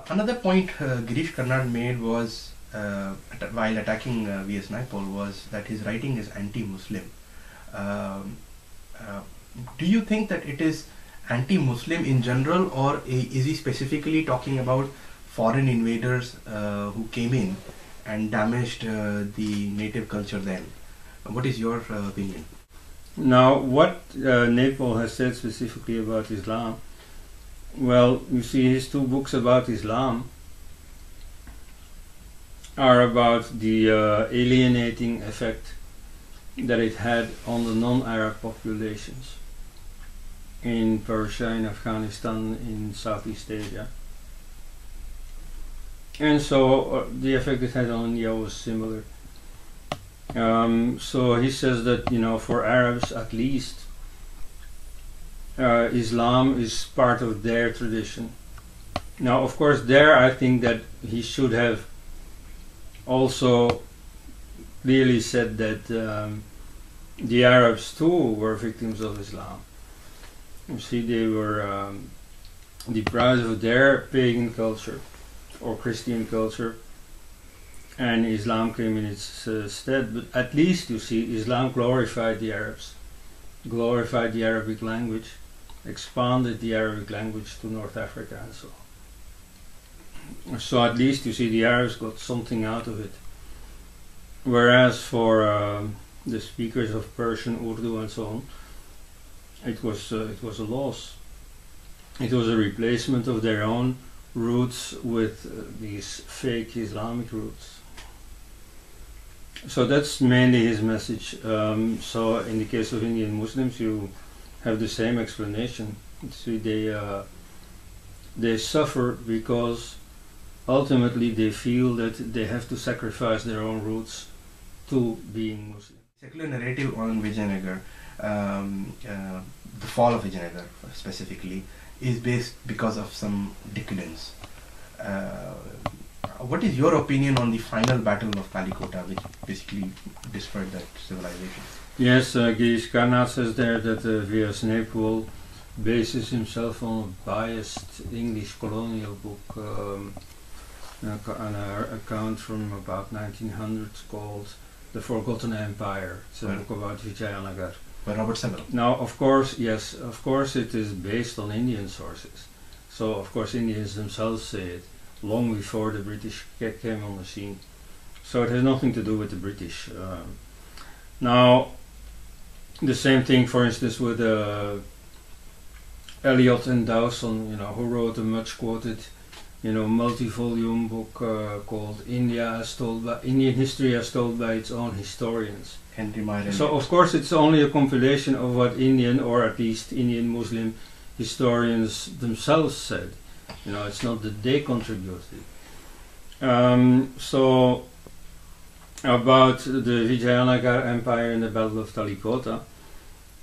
Another point Girish Karnad made was, while attacking V.S. Naipaul, was that his writing is anti-Muslim. Do you think that it is anti-Muslim in general, or is he specifically talking about foreign invaders who came in and damaged the native culture then? What is your opinion? Now, what Naipaul has said specifically about Islam, well, you see, his two books about Islam are about the alienating effect that it had on the non-Arab populations in Persia, in Afghanistan, in Southeast Asia. And so the effect it had on India was similar. So he says that, you know, for Arabs at least, Islam is part of their tradition. Now, of course, there I think that he should have also clearly said that the Arabs too were victims of Islam. You see, they were deprived of their pagan culture or Christian culture, and Islam came in its stead. But at least, you see, Islam glorified the Arabs, glorified the Arabic language, expanded the Arabic language to North Africa and so on. So at least, you see, the Arabs got something out of it. Whereas for the speakers of Persian, Urdu and so on, it was a loss. It was a replacement of their own roots with these fake Islamic roots. So that's mainly his message. So in the case of Indian Muslims, you have the same explanation. See, they suffer because ultimately they feel that they have to sacrifice their own roots to being Muslim. Secular narrative on Vijayanagar, the fall of Vijayanagar specifically, is based because of some decadence. What is your opinion on the final battle of Kalikota, which basically destroyed that civilization? Yes, Girish Karnad says there that V.S. Naipaul bases himself on a biased English colonial book, an account from about 1900 called The Forgotten Empire. It's a book about Vijayanagar. By Robert Seville. Now, of course, yes, of course it is based on Indian sources. So, of course, Indians themselves say it long before the British came on the scene. So it has nothing to do with the British. Now, the same thing, for instance, with Eliot and Dawson, you know, who wrote a much quoted, you know, multi-volume book called Indian History as Told by Its Own Historians. So of course it's only a compilation of what Indian, or at least Indian Muslim historians themselves said. You know, it's not that they contributed. So about the Vijayanagar Empire and the Battle of Talikota,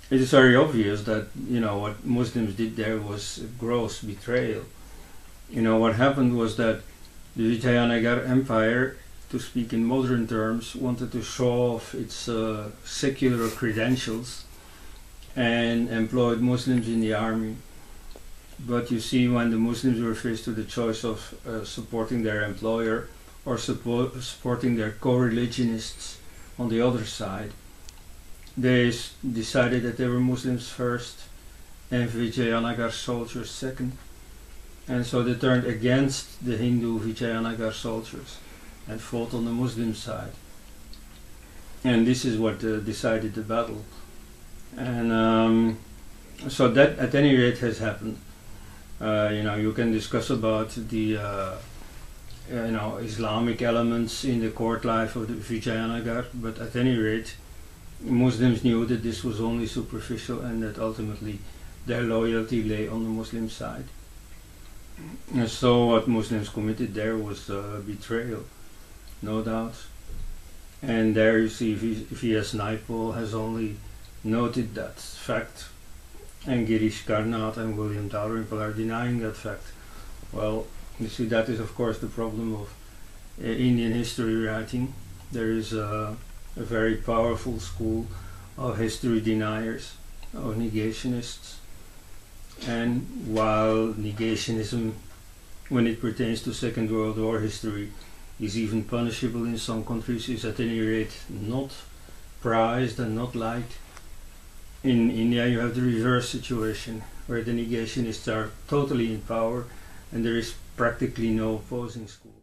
it is very obvious that, you know, what Muslims did there was gross betrayal. You know, what happened was that the Vijayanagar Empire, to speak in modern terms, wanted to show off its secular credentials and employed Muslims in the army. But you see, when the Muslims were faced with the choice of supporting their employer or supporting their co-religionists on the other side, they decided that they were Muslims first and Vijayanagar soldiers second. And so they turned against the Hindu Vijayanagar soldiers and fought on the Muslim side. And this is what decided the battle. And so that at any rate has happened. You know, you can discuss about the you know, Islamic elements in the court life of the Vijayanagar, but at any rate Muslims knew that this was only superficial and that ultimately their loyalty lay on the Muslim side. And so what Muslims committed there was betrayal, no doubt. And there you see V.S. Naipaul has only noted that fact, and Girish Karnad and William Dalrymple are denying that fact. Well, you see, that is of course the problem of Indian history writing. There is a very powerful school of history deniers, of negationists. And while negationism when it pertains to Second World War history, is even punishable in some countries, is at any rate not prized and not liked. In India you have the reverse situation, where the negationists are totally in power and there is practically no opposing school.